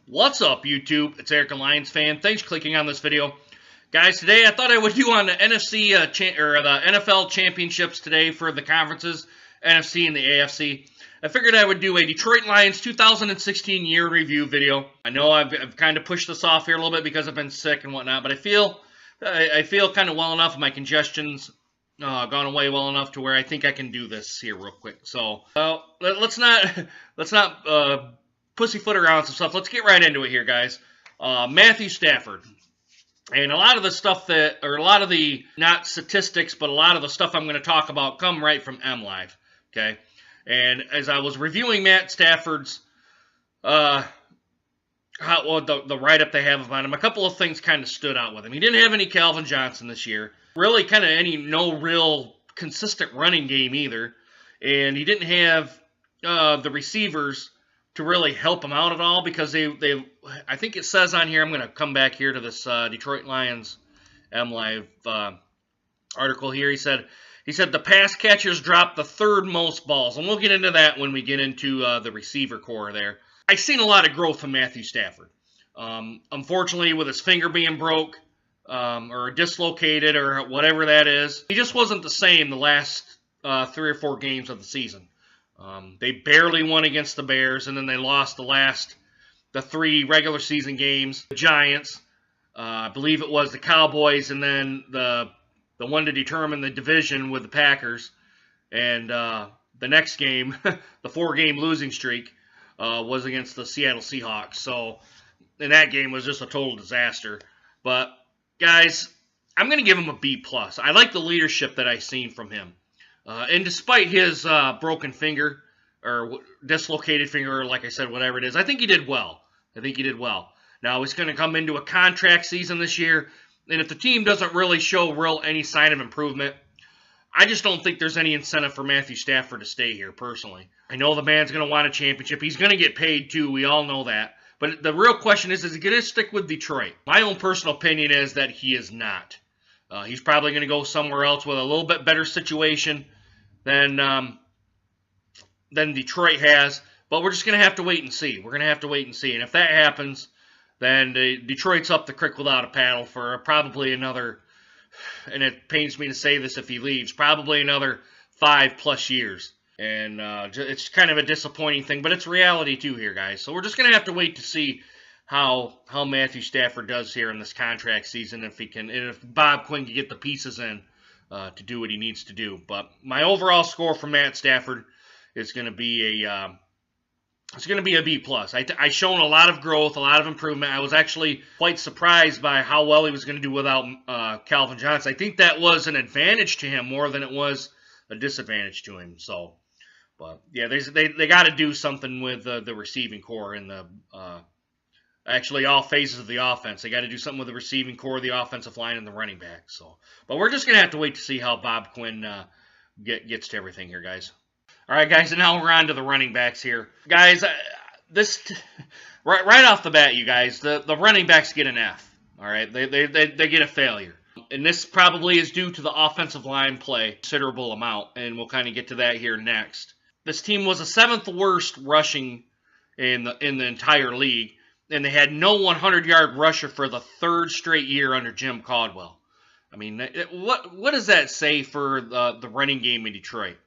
What's up, YouTube? It's Eric, a Lions fan. Thanks for clicking on this video. Guys, today I thought I would do on the the NFL championships today for the conferences, NFC and the AFC. I figured I would do a Detroit Lions 2016 year review video. I know I've kind of pushed this off here a little bit because I've been sick and whatnot, but I feel kind of well enough. My congestion's gone away well enough to where I think I can do this here real quick. So let's not pussyfoot around some stuff. Let's get right into it here, guys. Matthew Stafford. And a lot of the stuff not statistics, but a lot of the stuff I'm going to talk about come right from MLive, okay? And as I was reviewing Matt Stafford's, the write-up they have about him, a couple of things kind of stood out with him. He didn't have any Calvin Johnson this year. Really kind of no real consistent running game either. And he didn't have the receivers to really help him out at all because I think it says on here, I'm going to come back here to this Detroit Lions MLive article here. He said the pass catchers dropped the third most balls, and we'll get into that when we get into the receiver core there. I've seen a lot of growth from Matthew Stafford. Unfortunately, with his finger being broke or dislocated or whatever that is, he just wasn't the same the last 3 or 4 games of the season. They barely won against the Bears, and then they lost the 3 regular season games. The Giants, I believe it was the Cowboys, and then the one to determine the division with the Packers. And the next game, the 4-game losing streak, was against the Seattle Seahawks. So, and that game was just a total disaster. But, guys, I'm going to give him a B+. I like the leadership that I've seen from him. And despite his broken finger or dislocated finger, or like I said, whatever it is, I think he did well. Now, he's going to come into a contract season this year, and if the team doesn't really show any sign of improvement, I just don't think there's any incentive for Matthew Stafford to stay here, personally. I know the man's going to want a championship. He's going to get paid, too. We all know that. But the real question is he going to stick with Detroit? My own personal opinion is that he is not. He's probably going to go somewhere else with a little bit better situation than Detroit has, but we're just going to have to wait and see. And if that happens, then Detroit's up the creek without a paddle for probably another, and it pains me to say this if he leaves, probably another 5+ years. And it's kind of a disappointing thing, but it's reality too here, guys. So we're just going to have to wait to see how Matthew Stafford does here in this contract season, if Bob Quinn can get the pieces in to do what he needs to do. But my overall score for Matt Stafford is going to be a B+. I've shown a lot of growth, a lot of improvement. I was actually quite surprised by how well he was going to do without Calvin Johnson. I think that was an advantage to him more than it was a disadvantage to him. So, but yeah, they got to do something with the receiving core and actually all phases of the offense. They got to do something with the receiving core, the offensive line, and the running back. So, but we're just going to have to wait to see how Bob Quinn gets to everything here, guys. All right, guys, and now we're on to the running backs here. Guys, right off the bat, you guys, the running backs get an F. All right, they get a failure. And this probably is due to the offensive line play, considerable amount, and we'll kind of get to that here next. This team was the 7th worst rushing in the entire league, and they had no 100-yard rusher for the 3rd straight year under Jim Caldwell. I mean, what does that say for the running game in Detroit?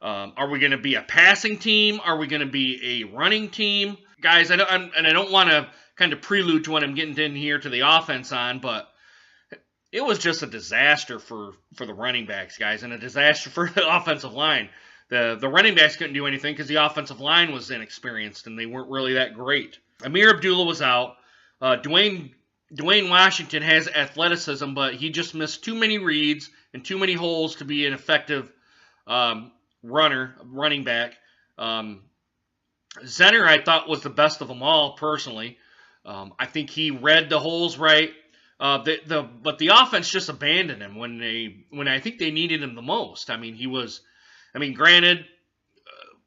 Are we going to be a passing team? Are we going to be a running team? Guys, I don't want to kind of prelude to what I'm getting in here to the offense on, but it was just a disaster for the running backs, guys, and a disaster for the offensive line. The running backs couldn't do anything because the offensive line was inexperienced, and they weren't really that great. Amir Abdullah was out. Dwayne Washington has athleticism, but he just missed too many reads and too many holes to be an effective running back. Zenner, I thought, was the best of them all, personally. I think he read the holes right. But the offense just abandoned him when I think they needed him the most. Granted,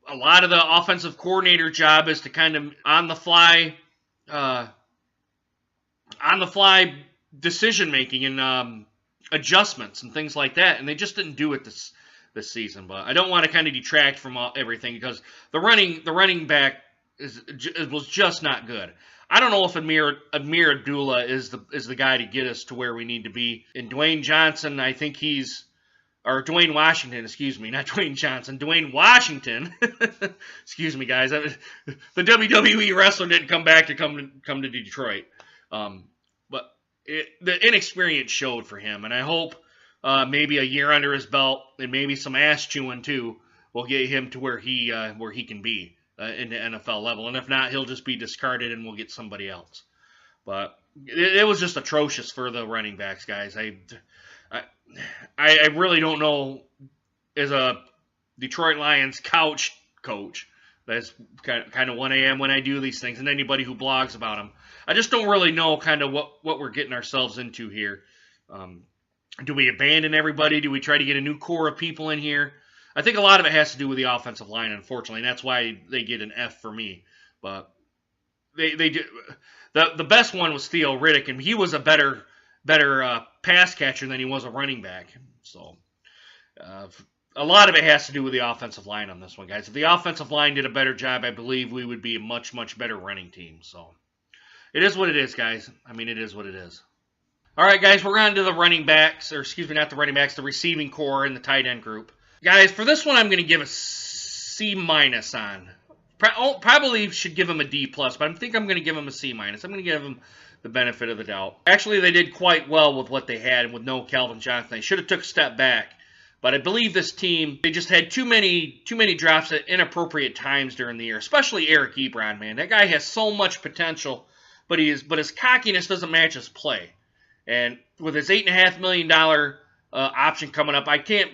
a lot of the offensive coordinator job is to kind of on the fly decision making and adjustments and things like that, and they just didn't do it this season. But I don't want to kind of detract from everything because the running back was just not good. I don't know if Amir Abdullah is the guy to get us to where we need to be. And Dwayne Johnson, I think or Dwayne Washington, excuse me, not Dwayne Johnson, Dwayne Washington. Excuse me, guys. The WWE wrestler didn't come back to come to Detroit, but the inexperience showed for him, and I hope maybe a year under his belt and maybe some ass chewing too will get him to where he can be in the NFL level, and if not, he'll just be discarded and we'll get somebody else. But it was just atrocious for the running backs, guys. I really don't know, as a Detroit Lions couch coach, that's kind of 1 a.m. when I do these things, and anybody who blogs about them, I just don't really know kind of what we're getting ourselves into here. Do we abandon everybody? Do we try to get a new core of people in here? I think a lot of it has to do with the offensive line, unfortunately, and that's why they get an F for me. But they do. The best one was Theo Riddick, and he was a better pass catcher than he was a running back. So a lot of it has to do with the offensive line on this one, guys. If the offensive line did a better job, I believe we would be a much, much better running team. So it is what it is, guys. I mean, it is what it is. All right, guys, we're on to the running backs, or excuse me, not the running backs, the receiving core and the tight end group. Guys, for this one, I'm going to give a C- on. Probably should give him a D+, but I think I'm going to give him a C-. I'm going to give him the benefit of the doubt. Actually, they did quite well with what they had with no Calvin Johnson. They should have took a step back, but I believe this team, they just had too many drops at inappropriate times during the year, especially Eric Ebron, man. That guy has so much potential, but his cockiness doesn't match his play. And with his $8.5 million option coming up, I can't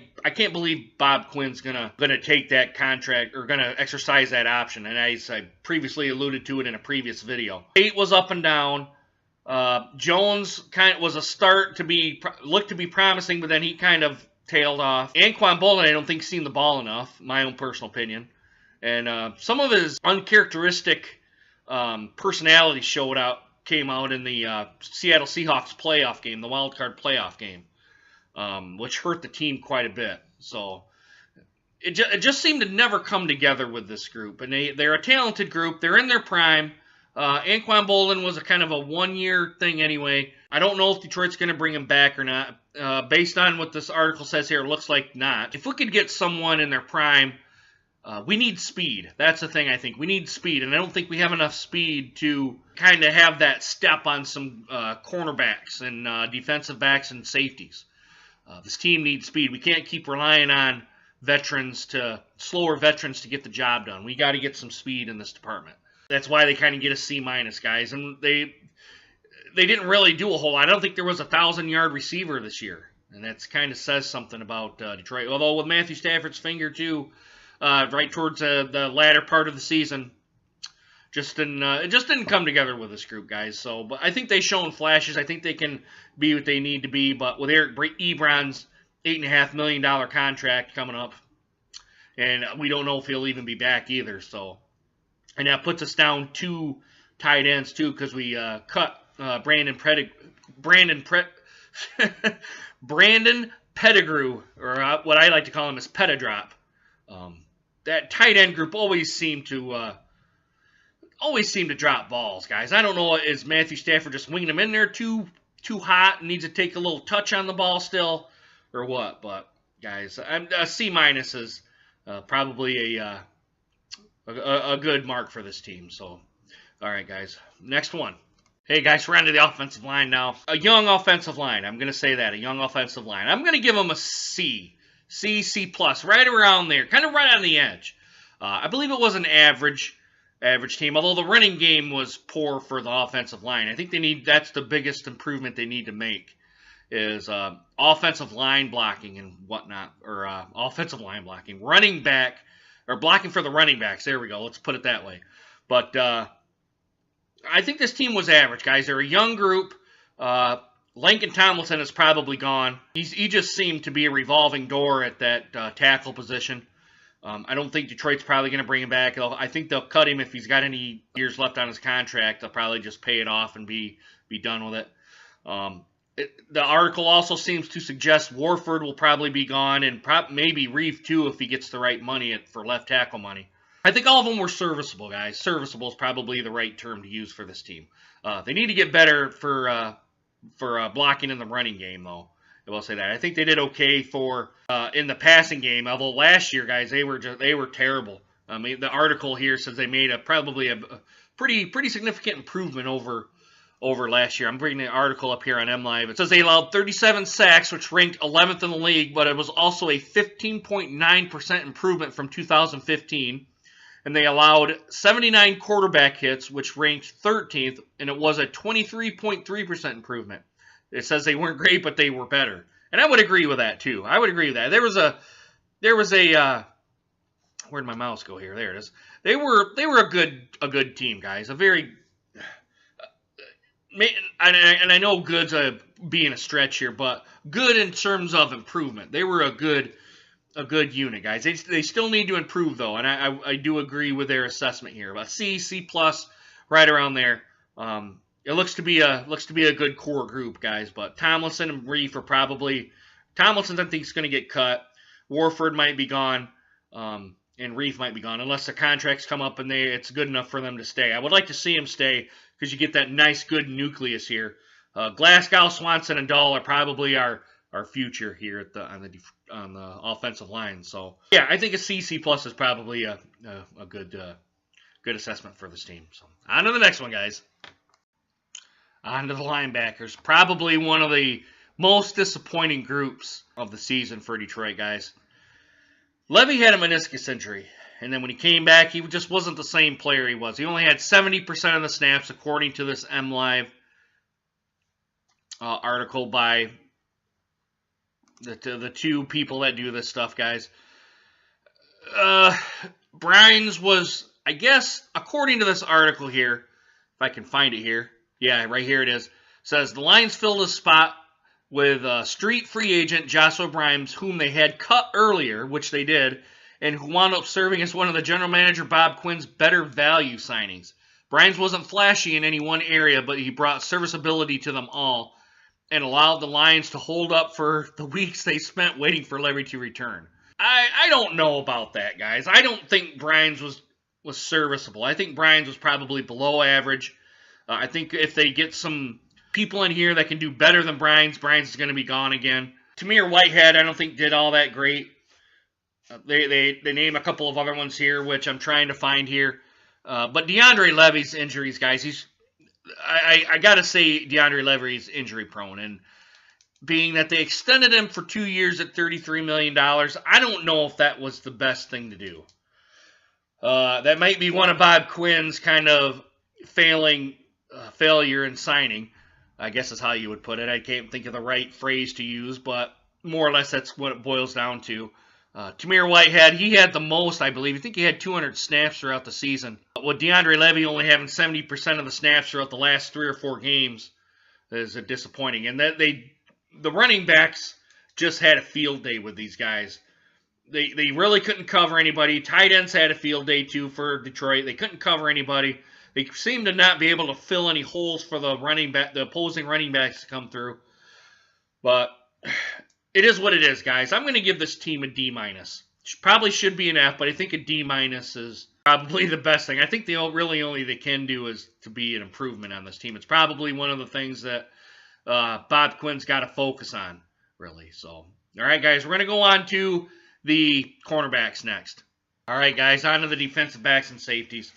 believe Bob Quinn's gonna take that contract or gonna exercise that option. And I previously alluded to it in a previous video. 8 was up and down. Jones kind of was a start looked to be promising, but then he kind of tailed off. Anquan Boldin, I don't think seen the ball enough, my own personal opinion. And some of his uncharacteristic personality came out in the Seattle Seahawks playoff game, the wild card playoff game, which hurt the team quite a bit. So it just seemed to never come together with this group. And they're a talented group. They're in their prime. Anquan Boldin was a kind of a one-year thing anyway. I don't know if Detroit's going to bring him back or not. Based on what this article says here, it looks like not. If we could get someone in their prime, we need speed. That's the thing, I think. We need speed, and I don't think we have enough speed to kind of have that step on some cornerbacks and defensive backs and safeties. This team needs speed. We can't keep relying on slower veterans to get the job done. We got to get some speed in this department. That's why they kind of get a C-, guys. And they didn't really do a whole lot. I don't think there was a 1,000-yard receiver this year, and that kind of says something about Detroit. Although with Matthew Stafford's finger too, right towards the latter part of the season, it just didn't come together with this group, guys. So, but I think they've shown flashes. I think they can be what they need to be. But with Eric Ebron's $8.5 million contract coming up, and we don't know if he'll even be back either. So, and that puts us down 2 tight ends too, because we cut Brandon Pettigrew, or what I like to call him is Petadrop. That tight end group always seemed to drop balls, guys. I don't know, is Matthew Stafford just winging them in there too hot and needs to take a little touch on the ball still, or what? But guys, a C- is probably a good mark for this team. So, all right, guys. Next one. Hey, guys, we're on to the offensive line now. A young offensive line. I'm going to say that, a young offensive line. I'm going to give them a C, C+, right around there, kind of right on the edge. I believe it was an average team, although the running game was poor for the offensive line. I think that's the biggest improvement they need to make is offensive line blocking and whatnot, or offensive line blocking, running back, or blocking for the running backs. There we go. Let's put it that way. But I think this team was average, guys. They're a young group. Lincoln Tomlinson is probably gone. He just seemed to be a revolving door at that tackle position. I don't think Detroit's probably going to bring him back. I think they'll cut him if he's got any years left on his contract. They'll probably just pay it off and be done with it. The article also seems to suggest Warford will probably be gone, and maybe Reeve too if he gets the right money for left tackle money. I think all of them were serviceable, guys. Serviceable is probably the right term to use for this team. They need to get better for blocking in the running game, though. I will say that. I think they did okay for in the passing game. Although last year, guys, they were terrible. I mean, the article here says they made probably a pretty significant improvement over last year. I'm bringing the article up here on MLive. It says they allowed 37 sacks, which ranked 11th in the league, but it was also a 15.9% improvement from 2015. And they allowed 79 quarterback hits, which ranked 13th, and it was a 23.3% improvement. It says they weren't great, but they were better. And I would agree with that, too. I would agree with that. There was a where'd my mouse go here? There it is. They were a good team, guys. A very, and I know good's being a stretch here, but good in terms of improvement. They were a good unit, guys. They still need to improve, though, and I do agree with their assessment here. About C+, right around there. It looks to be a good core group, guys. But Tomlinson and Reiff are probably Tomlinson. I think is going to get cut. Warford might be gone, and Reiff might be gone unless the contracts come up and it's good enough for them to stay. I would like to see him stay because you get that nice, good nucleus here. Glasgow, Swanson, and Dahl are probably our future here on the offensive line. So yeah, I think a C+ is probably a good assessment for this team. So on to the next one, guys. On to the linebackers. Probably one of the most disappointing groups of the season for Detroit, guys. Levy had a meniscus injury, and then when he came back, he just wasn't the same player he was. He only had 70% of the snaps, according to this MLive article by the two people that do this stuff, guys. Brines was, I guess, according to this article here, if I can find it here. Yeah, right here it is. Says the Lions filled a spot with street free agent Joshua Brines, whom they had cut earlier, which they did, and who wound up serving as one of the general manager Bob Quinn's better value signings. Brines wasn't flashy in any one area, but he brought serviceability to them all and allowed the Lions to hold up for the weeks they spent waiting for Levy to return. I don't know about that, guys. I don't think Brines was serviceable. I think Brines was probably below average. I think if they get some people in here that can do better than Brines is going to be gone again. Tamir Whitehead, I don't think did all that great. They name a couple of other ones here, which I'm trying to find here. But DeAndre Levy's injuries, guys, I got to say DeAndre Levy's injury prone. And being that they extended him for 2 years at $33 million, I don't know if that was the best thing to do. That might be one of Bob Quinn's kind of failure in signing, I guess is how you would put it. I can't think of the right phrase to use, but more or less that's what it boils down to. Tamir Whitehead, he had the most, I believe. I think he had 200 snaps throughout the season. But with DeAndre Levy only having 70% of the snaps throughout the last 3 or 4 games is disappointing. And that the running backs just had a field day with these guys. They really couldn't cover anybody. Tight ends had a field day too for Detroit. They couldn't cover anybody. They seemed to not be able to fill any holes for the opposing running backs to come through. But it is what it is, guys. I'm going to give this team a D-. Probably should be an F, but I think a D- is probably the best thing. I think the only they can do is to be an improvement on this team. It's probably one of the things that Bob Quinn's got to focus on, really. So, all right, guys, we're going to go on to the cornerbacks next. All right, guys, on to the defensive backs and safeties.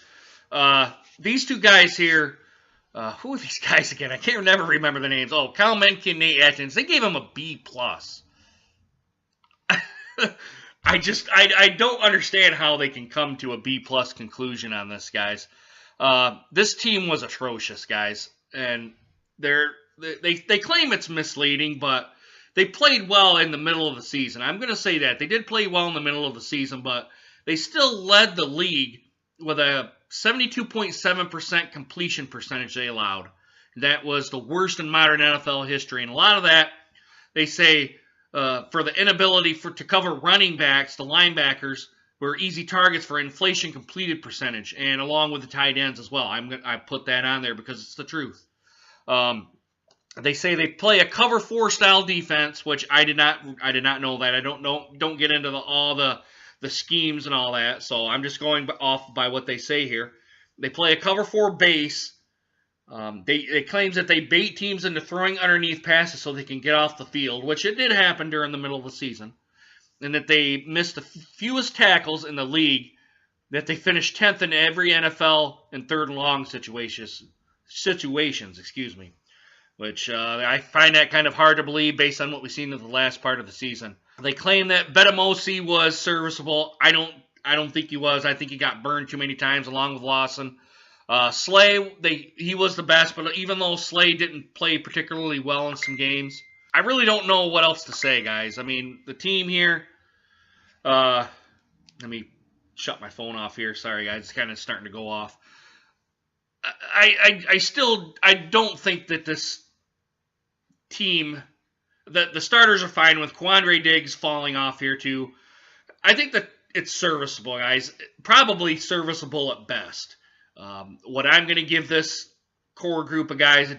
These two guys here, who are these guys again? I can't never remember the names. Oh, Kyle Mencken, Nate Atkins. They gave him a B+. I don't understand how they can come to a B+ conclusion on this, guys. This team was atrocious, guys, and they claim it's misleading, but they played well in the middle of the season. I'm going to say that. They did play well in the middle of the season, but they still led the league with a 72.7% completion percentage they allowed. That was the worst in modern NFL history. And a lot of that, they say, for the inability to cover running backs, the linebackers were easy targets for inflation completed percentage, and along with the tight ends as well. I put that on there because it's the truth. They say they play a cover 4 style defense, which I did not know that. I don't get into all the the schemes and all that. So I'm just going off by what they say here. They play a cover 4 base. They claims that they bait teams into throwing underneath passes so they can get off the field, which it did happen during the middle of the season, and that they missed the fewest tackles in the league, that they finished 10th in every NFL in third and long situations, which I find that kind of hard to believe based on what we've seen in the last part of the season. They claim that Betamosi was serviceable. I don't think he was. I think he got burned too many times along with Lawson. Slay, he was the best, but even though Slay didn't play particularly well in some games, I really don't know what else to say, guys. I mean, the team here, let me shut my phone off here. Sorry, guys, it's kind of starting to go off. I don't think that this team, that the starters are fine with Quandre Diggs falling off here too. I think that it's serviceable, guys. Probably serviceable at best. What I'm going to give this core group of guys, the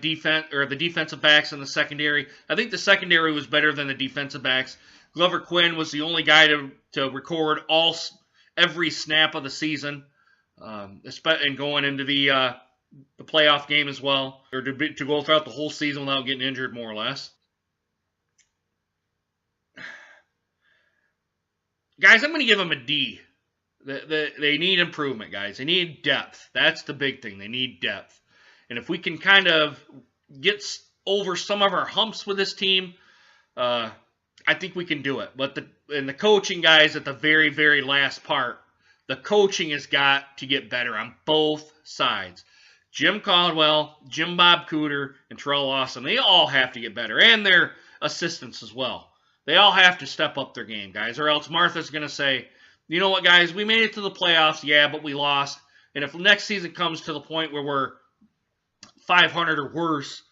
defensive backs in the secondary, I think the secondary was better than the defensive backs. Glover Quinn was the only guy to record every snap of the season, and going into the playoff game as well, or to go throughout the whole season without getting injured, more or less. Guys, I'm going to give them a D. They need improvement, guys. They need depth. That's the big thing. They need depth. And if we can kind of get over some of our humps with this team, I think we can do it. But the coaching, guys, at the very, very last part, the coaching has got to get better on both sides. Jim Caldwell, Jim Bob Cooter, and Terrell Lawson, they all have to get better. And their assistants as well. They all have to step up their game, guys, or else Martha's going to say, you know what, guys, we made it to the playoffs, yeah, but we lost. And if next season comes to the point where we're 500 or worse,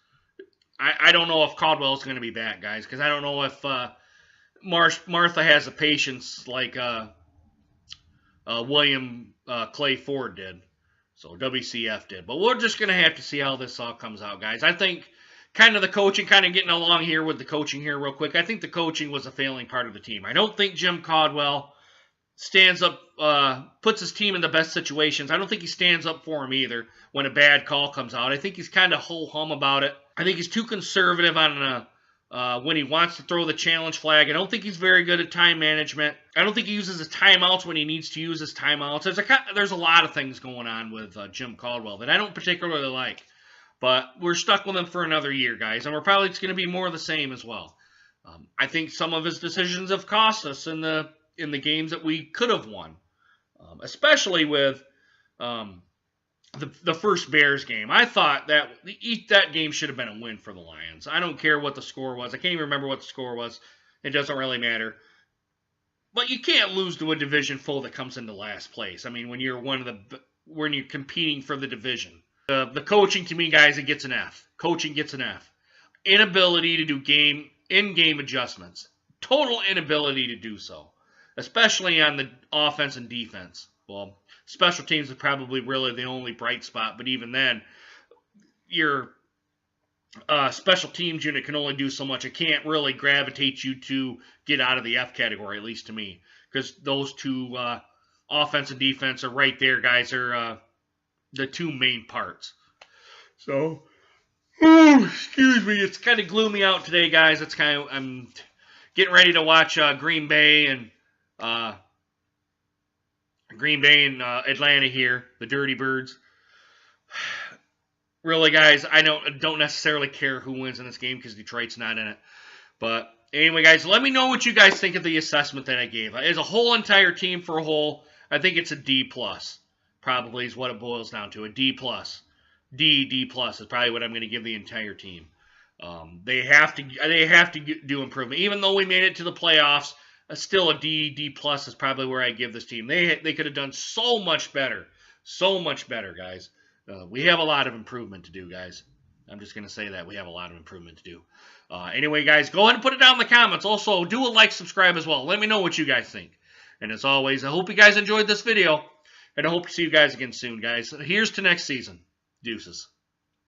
I don't know if Caldwell's going to be back, guys, because I don't know if Martha has the patience like William Clay Ford did. So WCF did. But we're just going to have to see how this all comes out, guys. I think kind of the coaching, kind of getting along here with the coaching here real quick, I think the coaching was a failing part of the team. I don't think Jim Caldwell stands up, puts his team in the best situations. I don't think he stands up for him either when a bad call comes out. I think he's kind of ho-hum about it. I think he's too conservative on when he wants to throw the challenge flag. I don't think he's very good at time management. I don't think he uses his timeouts when he needs to use his timeouts. There's a lot of things going on with Jim Caldwell that I don't particularly like. But we're stuck with him for another year, guys, and we're probably going to be more of the same as well. I think some of his decisions have cost us in the games that we could have won, especially with the first Bears game. I thought that game should have been a win for the Lions. I don't care what the score was. I can't even remember what the score was. It doesn't really matter. But you can't lose to a division foe that comes into last place. I mean, when you're competing for the division. The coaching, to me, guys, it gets an F. Coaching gets an F. Inability to do in-game adjustments. Total inability to do so. Especially on the offense and defense. Well, special teams is probably really the only bright spot, but even then, your special teams unit can only do so much. It can't really gravitate you to get out of the F category, at least to me, because those two, offense and defense, are right there, guys. Are the two main parts. So, excuse me, it's kind of gloomy out today, guys. I'm getting ready to watch Green Bay and Atlanta here, the Dirty Birds. Really, guys, I don't necessarily care who wins in this game because Detroit's not in it. But anyway, guys, let me know what you guys think of the assessment that I gave. As a whole entire team for a whole, I think it's a D+. Probably is what it boils down to, a D+. D+ is probably what I'm going to give the entire team. They have to do improvement. Even though we made it to the playoffs, still a D+ is probably where I give this team. They could have done so much better, guys. We have a lot of improvement to do, guys. I'm just going to say that we have a lot of improvement to do. Anyway, guys, go ahead and put it down in the comments. Also, do a like, subscribe as well. Let me know what you guys think. And as always, I hope you guys enjoyed this video. And I hope to see you guys again soon, guys. Here's to next season. Deuces.